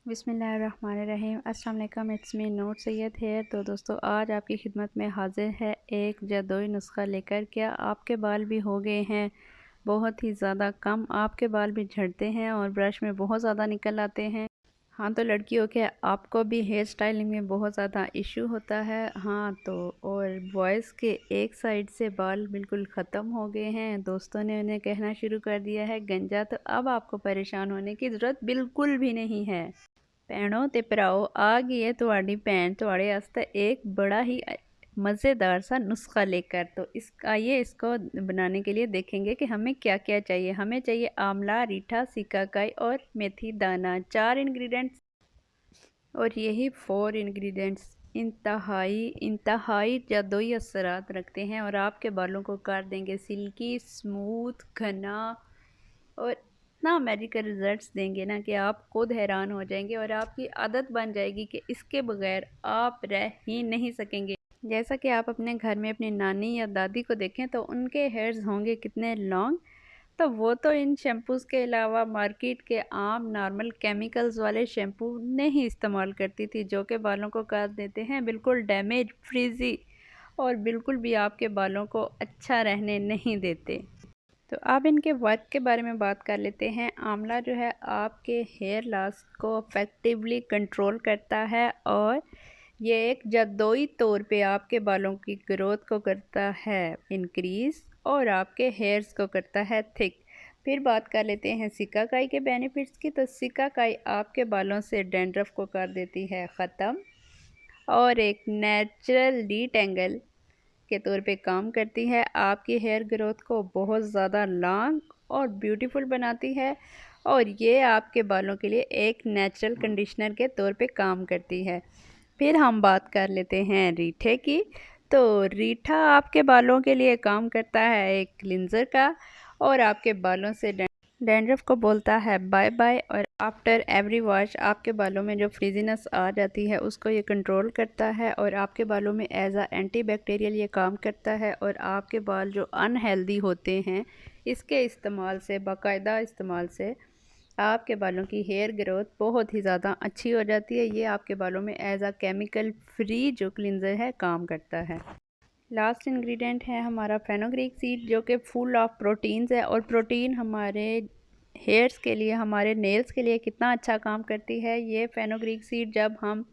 बिस्मिल्लाहिर्रहमानिर्रहीम। अस्सलाम वालेकुम, it's me Noor Syed here. तो दोस्तों, आज आपकी खिदमत में हाजिर है एक जादुई नुस्खा लेकर। क्या आपके बाल भी हो गए हैं बहुत ही ज़्यादा कम, आपके बाल भी झड़ते हैं और ब्रश में बहुत ज़्यादा निकल आते हैं? हाँ, तो लड़कियों के आपको भी हेयर स्टाइलिंग में बहुत ज़्यादा इशू होता है। हाँ तो और बॉयज़ के एक साइड से बाल बिल्कुल ख़त्म हो गए हैं, दोस्तों ने उन्हें कहना शुरू कर दिया है गंजा। तो अब आपको परेशान होने की ज़रूरत बिल्कुल भी नहीं है। भैनों ते भराओ, आ गई है तुहाड़ी भैन तुहाड़े वास्ते एक बड़ा ही मज़ेदार सा नुस्खा लेकर। तो आइए इसको बनाने के लिए देखेंगे कि हमें क्या क्या चाहिए। हमें चाहिए आंवला, रीठा, सिकाकाई और मेथी दाना, 4 इंग्रेडिएंट्स। और यही 4 इंग्रेडिएंट्स इंतहाई इंतहाई जादुई असरात रखते हैं और आपके बालों को कर देंगे सिल्की, स्मूथ, घना और इतना मैजिकल रिजल्ट्स देंगे ना कि आप खुद हैरान हो जाएंगे और आपकी आदत बन जाएगी कि इसके बगैर आप रह ही नहीं सकेंगे। जैसा कि आप अपने घर में अपनी नानी या दादी को देखें तो उनके हेयर्स होंगे कितने लॉन्ग, तो वो तो इन शैम्पूज़ के अलावा मार्केट के आम नॉर्मल केमिकल्स वाले शैम्पू नहीं इस्तेमाल करती थी, जो कि बालों को कर देते हैं बिल्कुल डैमेज फ्रीजी और बिल्कुल भी आपके बालों को अच्छा रहने नहीं देते। तो अब इनके वर्क के बारे में बात कर लेते हैं। आंवला जो है आपके हेयर लॉस को इफेक्टिवली कंट्रोल करता है और ये एक जादुई तौर पे आपके बालों की ग्रोथ को करता है इंक्रीज़ और आपके हेयर्स को करता है थिक। फिर बात कर लेते हैं सिकाकाई के बेनिफिट्स की। तो सिकाकाई आपके बालों से डैंड्रफ को कर देती है ख़त्म और एक नेचुरल डीटैंगल के तौर पे काम करती है, आपकी हेयर ग्रोथ को बहुत ज़्यादा लॉन्ग और ब्यूटीफुल बनाती है और ये आपके बालों के लिए एक नेचुरल कंडीशनर के तौर पे काम करती है। फिर हम बात कर लेते हैं रीठे की। तो रीठा आपके बालों के लिए काम करता है एक क्लिनज़र का और आपके बालों से डैंड्रफ को बोलता है बाय बाय और आफ्टर एवरी वॉश आपके बालों में जो फ्रीजीनेस आ जाती है उसको ये कंट्रोल करता है और आपके बालों में एज आ एंटी बैक्टीरियल ये काम करता है और आपके बाल जो अनहेल्दी होते हैं इसके इस्तेमाल से, बाकायदा इस्तेमाल से आपके बालों की हेयर ग्रोथ बहुत ही ज़्यादा अच्छी हो जाती है। ये आपके बालों में एज आ केमिकल फ्री जो क्लिनज़र है काम करता है। लास्ट इंग्रेडिएंट है हमारा फेनुग्रीक सीड, जो कि फुल ऑफ प्रोटीन्स है और प्रोटीन हमारे हेयर्स के लिए, हमारे नेल्स के लिए कितना अच्छा काम करती है। ये फेनुग्रीक सीड जब हम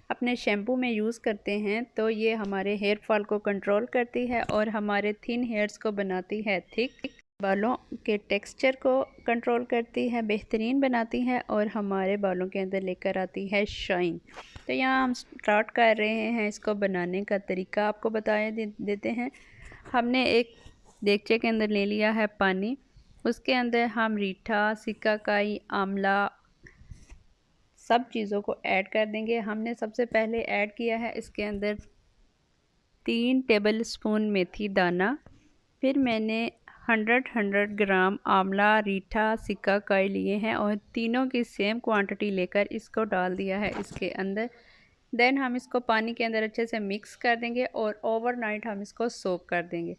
अपने शैम्पू में यूज़ करते हैं तो ये हमारे हेयर फॉल को कंट्रोल करती है और हमारे थिन हेयर्स को बनाती है थिक, बालों के टेक्सचर को कंट्रोल करती है, बेहतरीन बनाती है और हमारे बालों के अंदर लेकर आती है शाइन। तो यहाँ हम स्टार्ट कर रहे हैं इसको बनाने का तरीका आपको देते हैं। हमने एक देगचे के अंदर ले लिया है पानी, उसके अंदर हम रीठा, सिकाकाई, आंवला सब चीज़ों को ऐड कर देंगे। हमने सबसे पहले ऐड किया है इसके अंदर 3 टेबल स्पून मेथी दाना। फिर मैंने 100 ग्राम आंवला, रीठा, सिकाकाई लिए हैं और तीनों की सेम क्वांटिटी लेकर इसको डाल दिया है इसके अंदर। देन हम इसको पानी के अंदर अच्छे से मिक्स कर देंगे और ओवरनाइट हम इसको सोक कर देंगे।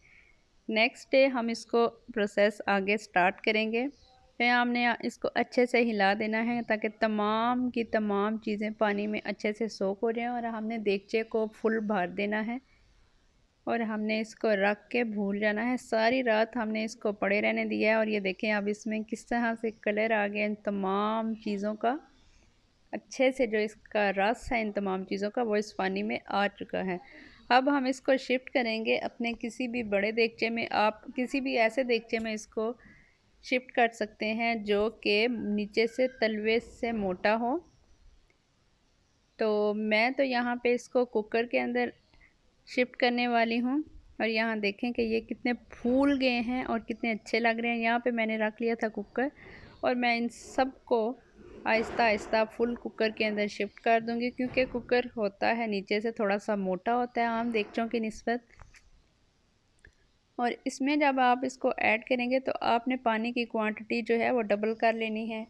नेक्स्ट डे हम इसको प्रोसेस आगे स्टार्ट करेंगे। फिर हमने इसको अच्छे से हिला देना है ताकि तमाम की तमाम चीज़ें पानी में अच्छे से सोक हो जाएं और हमने देगचे को फुल भर देना है और हमने इसको रख के भूल जाना है। सारी रात हमने इसको पड़े रहने दिया है और ये देखें अब इसमें किस तरह से कलर आ गया इन तमाम चीज़ों का। अच्छे से जो इसका रस है इन तमाम चीज़ों का वो इस पानी में आ चुका है। अब हम इसको शिफ्ट करेंगे अपने किसी भी बड़े देगचे में। आप किसी भी ऐसे देगचे में इसको शिफ्ट कर सकते हैं जो कि नीचे से तलवे से मोटा हो। तो मैं तो यहाँ पे इसको कुकर के अंदर शिफ्ट करने वाली हूँ और यहाँ देखें कि ये कितने फूल गए हैं और कितने अच्छे लग रहे हैं। यहाँ पे मैंने रख लिया था कुकर और मैं इन सब को आहिस्ता आहिस्ता फुल कुकर के अंदर शिफ्ट कर दूँगी, क्योंकि कुकर होता है नीचे से थोड़ा सा मोटा होता है आम देगचों की निस्बत। और इसमें जब आप इसको ऐड करेंगे तो आपने पानी की क्वांटिटी जो है वो डबल कर लेनी है।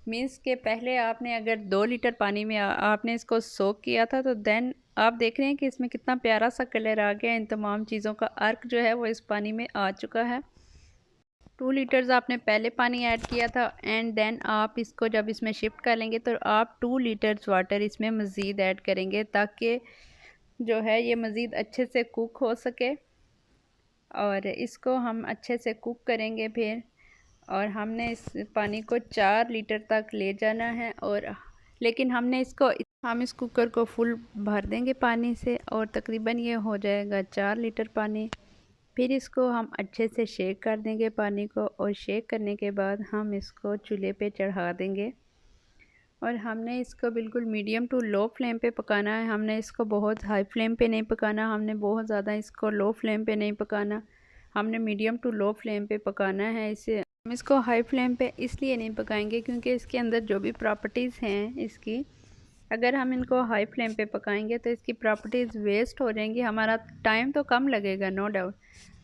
मीन्स के पहले आपने अगर 2 लीटर पानी में आपने इसको सोक किया था तो देन आप देख रहे हैं कि इसमें कितना प्यारा सा कलर आ गया। इन तमाम चीज़ों का अर्क जो है वो इस पानी में आ चुका है। 2 लीटर्स आपने पहले पानी ऐड किया था एंड देन आप इसको जब इसमें शिफ्ट कर लेंगे तो आप 2 लीटर्स वाटर इसमें मज़ीद ऐड करेंगे ताकि जो है ये मज़ीद अच्छे से कुक हो सके। और इसको हम अच्छे से कुक करेंगे फिर, और हमने इस पानी को 4 लीटर तक ले जाना है। और लेकिन हम इस कुकर को फुल भर देंगे पानी से और तकरीबन ये हो जाएगा 4 लीटर पानी। फिर इसको हम अच्छे से शेक कर देंगे पानी को, और शेक करने के बाद हम इसको चूल्हे पे चढ़ा देंगे। और हमने इसको बिल्कुल मीडियम टू लो फ्लेम पे पकाना है। हमने इसको बहुत हाई फ्लेम पे नहीं पकाना, हमने बहुत ज़्यादा इसको लो फ्लेम पे नहीं पकाना, हमने मीडियम टू लो फ्लेम पे पकाना है इसे। हम इसको हाई फ्लेम पे इसलिए नहीं पकाएंगे क्योंकि इसके अंदर जो भी प्रॉपर्टीज़ हैं इसकी, अगर हम इनको हाई फ्लेम पे पकाएंगे तो इसकी प्रॉपर्टीज़ वेस्ट हो जाएंगी। हमारा टाइम तो कम लगेगा नो डाउट,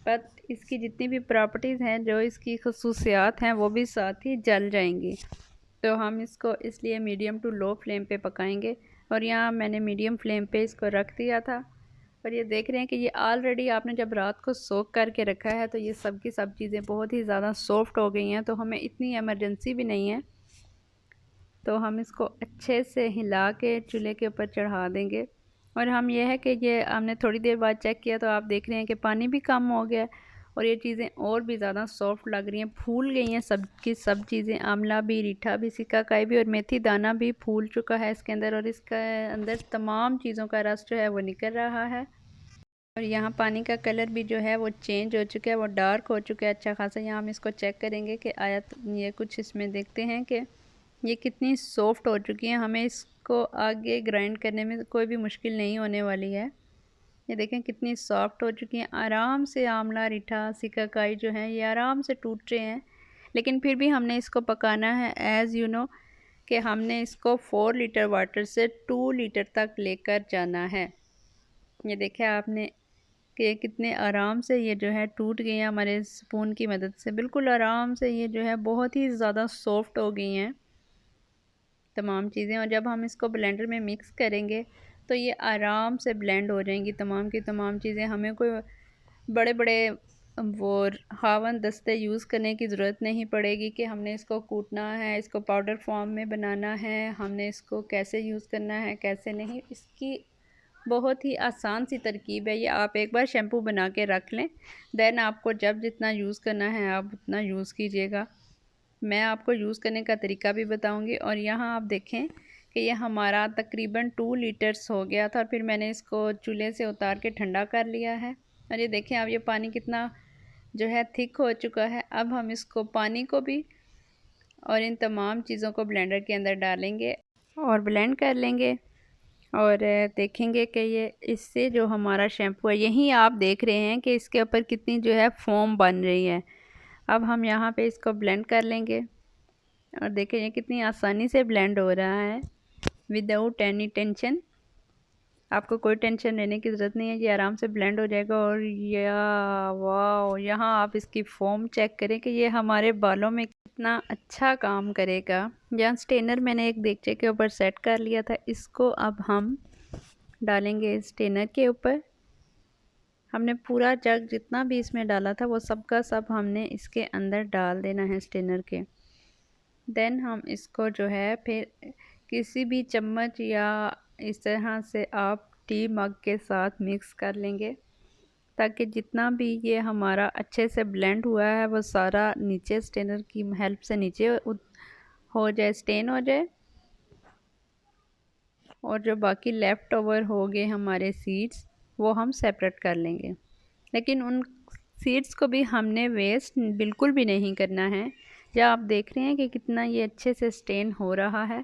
बट इसकी जितनी भी प्रॉपर्टीज़ हैं, जो इसकी खसूसियात हैं, वो भी साथ ही जल जाएंगी। तो हम इसको इसलिए मीडियम टू लो फ्लेम पे पकाएंगे। और यहाँ मैंने मीडियम फ्लेम पे इसको रख दिया था। और ये देख रहे हैं कि ये ऑलरेडी आपने जब रात को सोक करके रखा है तो ये सब की सब चीज़ें बहुत ही ज़्यादा सॉफ्ट हो गई हैं, तो हमें इतनी इमरजेंसी भी नहीं है। तो हम इसको अच्छे से हिला के चूल्हे के ऊपर चढ़ा देंगे। और हम ये है कि ये हमने थोड़ी देर बाद चेक किया तो आप देख रहे हैं कि पानी भी कम हो गया और ये चीज़ें और भी ज़्यादा सॉफ्ट लग रही हैं, फूल गई हैं सब की सब चीज़ें। आंवला भी, रीठा भी, सिकाकाई भी और मेथी दाना भी फूल चुका है इसके अंदर, और इसके अंदर तमाम चीज़ों का रस जो है वो निकल रहा है। और यहाँ पानी का कलर भी जो है वो चेंज हो चुका है, वो डार्क हो चुका है अच्छा खासा। यहाँ हम इसको चेक करेंगे कि आया ये कुछ इसमें देखते हैं कि ये कितनी सॉफ्ट हो चुकी है। हमें इसको आगे ग्राइंड करने में कोई भी मुश्किल नहीं होने वाली है। ये देखें कितनी सॉफ्ट हो चुकी हैं, आराम से आंवला, रीठा, सिकाकाई जो हैं ये आराम से टूट रहे हैं। लेकिन फिर भी हमने इसको पकाना है एज़ यू नो कि हमने इसको 4 लीटर वाटर से 2 लीटर तक लेकर जाना है। ये देखें आपने कि ये कितने आराम से ये जो है टूट गई हैं हमारे स्पून की मदद से, बिल्कुल आराम से ये जो है बहुत ही ज़्यादा सॉफ्ट हो गई हैं तमाम चीज़ें। और जब हम इसको ब्लेंडर में मिक्स करेंगे तो ये आराम से ब्लेंड हो जाएंगी तमाम की तमाम चीज़ें। हमें कोई बड़े बड़े वो हावन दस्ते यूज़ करने की ज़रूरत नहीं पड़ेगी कि हमने इसको कूटना है, इसको पाउडर फॉर्म में बनाना है, हमने इसको कैसे यूज़ करना है कैसे नहीं। इसकी बहुत ही आसान सी तरकीब है ये। आप एक बार शैम्पू बना के रख लें, देन आपको जब जितना यूज़ करना है आप उतना यूज़ कीजिएगा। मैं आपको यूज़ करने का तरीका भी बताऊंगी। और यहाँ आप देखें कि ये हमारा तकरीबन 2 लीटर्स हो गया था, फिर मैंने इसको चूल्हे से उतार के ठंडा कर लिया है। और ये देखें अब ये पानी कितना जो है थिक हो चुका है। अब हम इसको पानी को भी और इन तमाम चीज़ों को ब्लेंडर के अंदर डालेंगे और ब्लेंड कर लेंगे। और देखेंगे कि ये इससे जो हमारा शैम्पू है, यहीं आप देख रहे हैं कि इसके ऊपर कितनी जो है फोम बन रही है। अब हम यहाँ पे इसको ब्लेंड कर लेंगे और देखें ये कितनी आसानी से ब्लेंड हो रहा है विदाउट एनी टेंशन। आपको कोई टेंशन लेने की ज़रूरत नहीं है, ये आराम से ब्लेंड हो जाएगा। और या वाह, यहाँ आप इसकी फोम चेक करें कि ये हमारे बालों में कितना अच्छा काम करेगा। यहाँ स्टेनर मैंने एक देगचे के ऊपर सेट कर लिया था, इसको अब हम डालेंगे स्टेनर के ऊपर। हमने पूरा जग जितना भी इसमें डाला था वो सब का सब हमने इसके अंदर डाल देना है स्टेनर के। देन हम इसको जो है फिर किसी भी चम्मच या इस तरह से आप टी मग के साथ मिक्स कर लेंगे ताकि जितना भी ये हमारा अच्छे से ब्लेंड हुआ है वो सारा नीचे स्टेनर की हेल्प से नीचे हो जाए, स्टेन हो जाए। और जो बाकी लेफ़्ट ओवर हो गए हमारे सीड्स वो हम सेपरेट कर लेंगे। लेकिन उन सीड्स को भी हमने वेस्ट बिल्कुल भी नहीं करना है। या आप देख रहे हैं कि कितना ये अच्छे से स्टेन हो रहा है।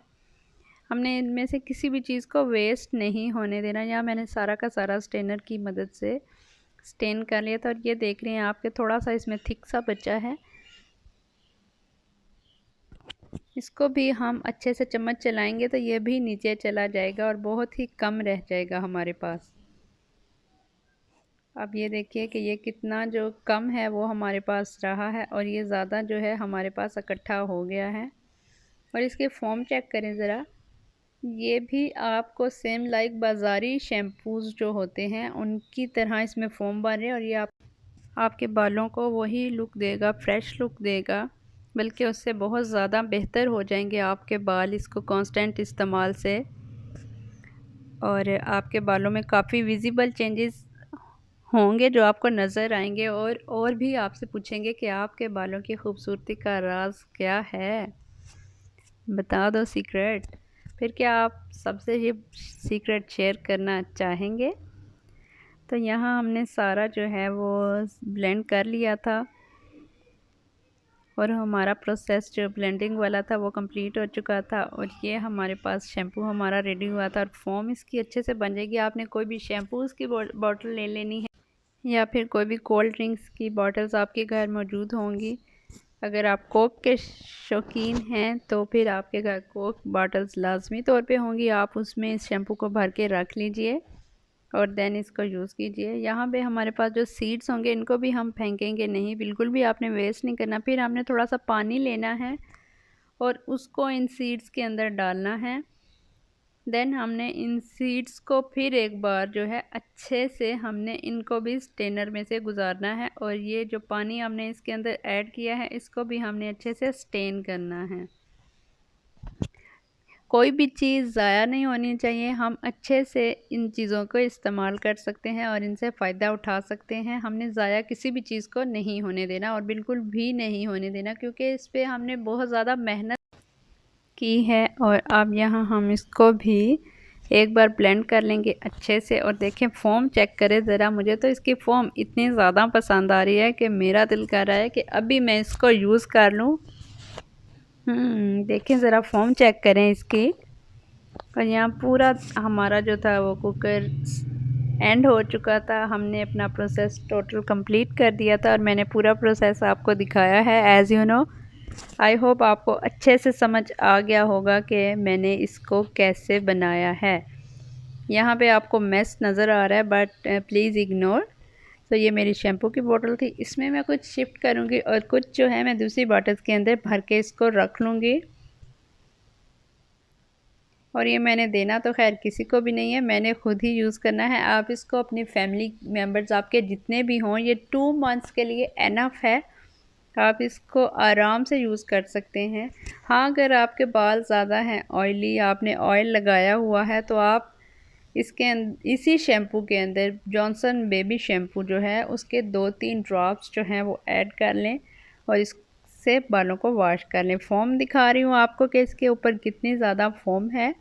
हमने इनमें से किसी भी चीज़ को वेस्ट नहीं होने देना। या मैंने सारा का सारा स्टेनर की मदद से स्टेन कर लिया था। और ये देख रहे हैं आपके थोड़ा सा इसमें थिक सा बचा है, इसको भी हम अच्छे से चम्मच चलाएंगे तो ये भी नीचे चला जाएगा और बहुत ही कम रह जाएगा हमारे पास। अब ये देखिए कि ये कितना जो कम है वो हमारे पास रहा है और ये ज़्यादा जो है हमारे पास इकट्ठा हो गया है। और इसके फॉर्म चेक करें ज़रा, ये भी आपको सेम लाइक बाज़ारी शैम्पूज़ जो होते हैं उनकी तरह इसमें फ़ोम बन रहे हैं। और ये आप आपके बालों को वही लुक देगा, फ्रेश लुक देगा, बल्कि उससे बहुत ज़्यादा बेहतर हो जाएंगे आपके बाल इसको कांस्टेंट इस्तेमाल से। और आपके बालों में काफ़ी विजिबल चेंजेस होंगे जो आपको नज़र आएंगे, और भी आपसे पूछेंगे कि आपके बालों की खूबसूरती का राज क्या है, बता दो सीक्रेट। फिर क्या आप सबसे ये सीक्रेट शेयर करना चाहेंगे? तो यहाँ हमने सारा जो है वो ब्लेंड कर लिया था और हमारा प्रोसेस जो ब्लेंडिंग वाला था वो कंप्लीट हो चुका था। और ये हमारे पास शैम्पू हमारा रेडी हुआ था और फोम इसकी अच्छे से बन जाएगी। आपने कोई भी शैम्पूज़ की बॉटल ले लेनी है या फिर कोई भी कोल्ड ड्रिंक्स की बॉटल्स आपके घर मौजूद होंगी। अगर आप कोक के शौकीन हैं तो फिर आपके घर कोक बॉटल्स लाजमी तौर पे होंगी। आप उसमें इस शैम्पू को भर के रख लीजिए और देन इसको यूज़ कीजिए। यहाँ पे हमारे पास जो सीड्स होंगे इनको भी हम फेंकेंगे नहीं, बिल्कुल भी आपने वेस्ट नहीं करना। फिर हमने थोड़ा सा पानी लेना है और उसको इन सीड्स के अंदर डालना है। देन हमने इन सीड्स को फिर एक बार जो है अच्छे से हमने इनको भी स्टेनर में से गुजारना है। और ये जो पानी हमने इसके अंदर ऐड किया है इसको भी हमने अच्छे से स्टेन करना है। कोई भी चीज़ ज़ाया नहीं होनी चाहिए। हम अच्छे से इन चीज़ों को इस्तेमाल कर सकते हैं और इनसे फ़ायदा उठा सकते हैं। हमने ज़ाया किसी भी चीज़ को नहीं होने देना और बिल्कुल भी नहीं होने देना, क्योंकि इस पर हमने बहुत ज़्यादा मेहनत की है। और अब यहाँ हम इसको भी एक बार ब्लेंड कर लेंगे अच्छे से। और देखें फ़ोम चेक करें ज़रा, मुझे तो इसकी फ़ोम इतनी ज़्यादा पसंद आ रही है कि मेरा दिल कर रहा है कि अभी मैं इसको यूज़ कर लूँ। देखें ज़रा फ़ोम चेक करें इसकी। और यहाँ पूरा हमारा जो था वो कुकर एंड हो चुका था। हमने अपना प्रोसेस टोटल कंप्लीट कर दिया था और मैंने पूरा प्रोसेस आपको दिखाया है as you know. I hope आपको अच्छे से समझ आ गया होगा कि मैंने इसको कैसे बनाया है। यहाँ पे आपको मेस नज़र आ रहा है बट प्लीज़ इग्नोर। तो ये मेरी शैम्पू की बोतल थी, इसमें मैं कुछ शिफ्ट करूँगी और कुछ जो है मैं दूसरी बॉटल्स के अंदर भर के इसको रख लूँगी। और ये मैंने देना तो खैर किसी को भी नहीं है, मैंने खुद ही यूज़ करना है। आप इसको अपनी फैमिली मेम्बर्स आपके जितने भी हों, ये 2 मंथ्स के लिए एनफ है। आप इसको आराम से यूज़ कर सकते हैं। हाँ, अगर आपके बाल ज़्यादा हैं ऑयली, आपने ऑयल लगाया हुआ है, तो आप इसके इसी शैम्पू के अंदर जॉनसन बेबी शैम्पू जो है उसके 2-3 ड्रॉप्स जो हैं वो ऐड कर लें और इससे बालों को वॉश कर लें। फ़ोम दिखा रही हूँ आपको कि इसके ऊपर कितनी ज़्यादा फ़ोम है।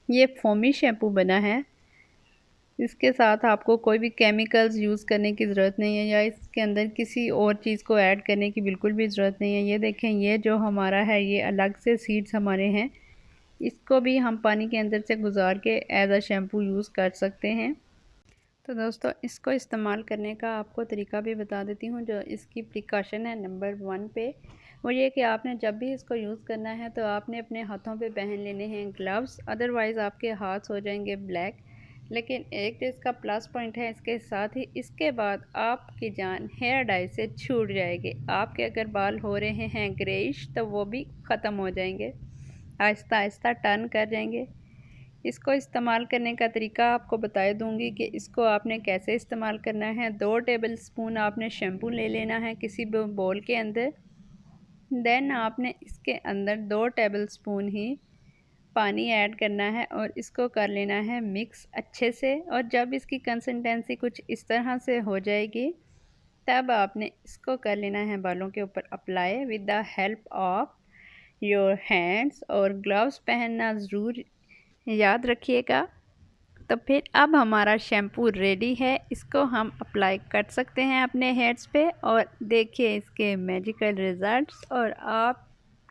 ये फ़ोमी शैम्पू बना है। इसके साथ आपको कोई भी केमिकल्स यूज़ करने की ज़रूरत नहीं है या इसके अंदर किसी और चीज़ को ऐड करने की बिल्कुल भी ज़रूरत नहीं है। ये देखें, ये जो हमारा है ये अलग से सीड्स हमारे हैं, इसको भी हम पानी के अंदर से गुजार के एज अ शैम्पू यूज़ कर सकते हैं। तो दोस्तों, इसको इस्तेमाल करने का आपको तरीका भी बता देती हूँ। जो इसकी प्रिकॉशन है नंबर 1 पे, वो ये कि आपने जब भी इसको यूज़ करना है तो आपने अपने हाथों पे पहन लेने हैं ग्लव्स, अदरवाइज़ आपके हाथ हो जाएंगे ब्लैक। लेकिन एक जो इसका प्लस पॉइंट है, इसके साथ ही इसके बाद आपकी जान हेयर डाई से छूट जाएगी। आपके अगर बाल हो रहे हैं ग्रेइश तो वो भी ख़त्म हो जाएंगे, आहिस्ता आहिस्ता टर्न कर जाएंगे। इसको इस्तेमाल करने का तरीका आपको बता दूंगी कि इसको आपने कैसे इस्तेमाल करना है। 2 टेबल स्पून आपने शैम्पू ले लेना है किसी बोल के अंदर। देन आपने इसके अंदर 2 टेबल स्पून ही पानी ऐड करना है और इसको कर लेना है मिक्स अच्छे से। और जब इसकी कंसिस्टेंसी कुछ इस तरह से हो जाएगी, तब आपने इसको कर लेना है बालों के ऊपर apply with the help of your hands, और ग्लव्स पहनना ज़रूर याद रखिएगा। तो फिर अब हमारा शैम्पू रेडी है, इसको हम अप्लाई कर सकते हैं अपने हेड्स पे और देखिए इसके मैजिकल रिज़ल्ट्स, और आप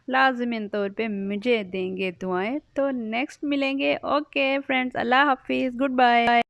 लाज़िमन तौर पे मुझे देंगे दुआएं। तो नेक्स्ट मिलेंगे। ओके फ्रेंड्स, अल्लाह हाफिज़, गुड बाय।